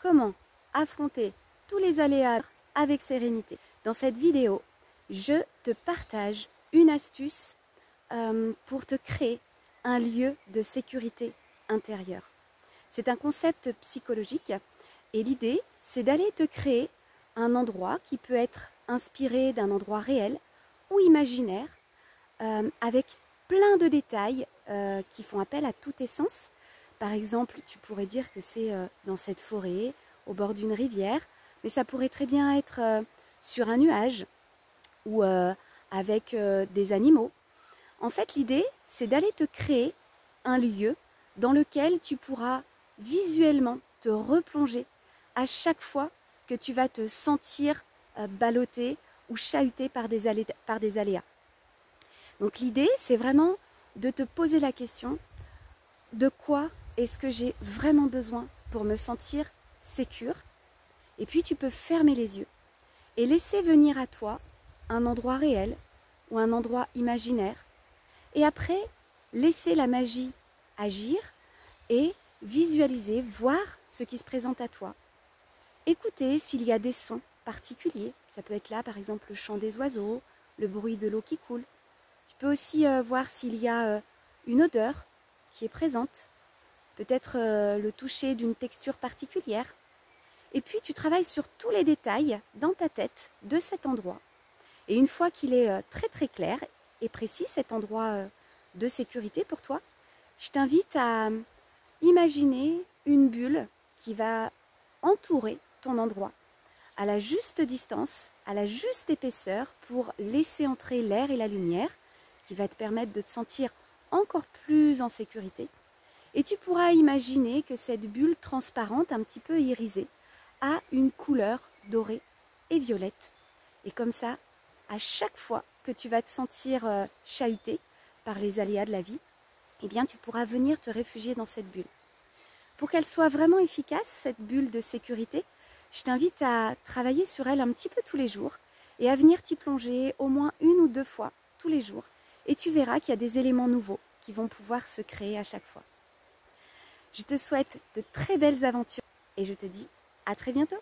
comment affronter tous les aléas avec sérénité. Dans cette vidéo, je te partage une astuce pour te créer un lieu de sécurité intérieure. C'est un concept psychologique et l'idée, c'est d'aller te créer un endroit qui peut être inspiré d'un endroit réel ou imaginaire avec plein de détails qui font appel à tous tes sens. Par exemple, tu pourrais dire que c'est dans cette forêt, au bord d'une rivière, mais ça pourrait très bien être sur un nuage ou avec des animaux. En fait, l'idée, c'est d'aller te créer un lieu dans lequel tu pourras visuellement te replonger à chaque fois que tu vas te sentir ballotté ou chahuté par des aléas. Donc l'idée, c'est vraiment de te poser la question de quoi est-ce que j'ai vraiment besoin pour me sentir sécure. Et puis tu peux fermer les yeux et laisser venir à toi un endroit réel ou un endroit imaginaire. Et après, laisser la magie agir et visualiser, voir ce qui se présente à toi. Écouter s'il y a des sons particuliers. Ça peut être là, par exemple, le chant des oiseaux, le bruit de l'eau qui coule. Tu peux aussi voir s'il y a une odeur qui est présente. Peut-être le toucher d'une texture particulière. Et puis, tu travailles sur tous les détails dans ta tête de cet endroit. Et une fois qu'il est très très clair et précis, cet endroit de sécurité pour toi, je t'invite à imaginer une bulle qui va entourer ton endroit à la juste distance, à la juste épaisseur pour laisser entrer l'air et la lumière qui va te permettre de te sentir encore plus en sécurité. Et tu pourras imaginer que cette bulle transparente, un petit peu irisée, a une couleur dorée et violette. Et comme ça, à chaque fois que tu vas te sentir chahuté par les aléas de la vie, eh bien tu pourras venir te réfugier dans cette bulle. Pour qu'elle soit vraiment efficace, cette bulle de sécurité, je t'invite à travailler sur elle un petit peu tous les jours et à venir t'y plonger au moins 1 ou 2 fois tous les jours. Et tu verras qu'il y a des éléments nouveaux qui vont pouvoir se créer à chaque fois. Je te souhaite de très belles aventures et je te dis à très bientôt.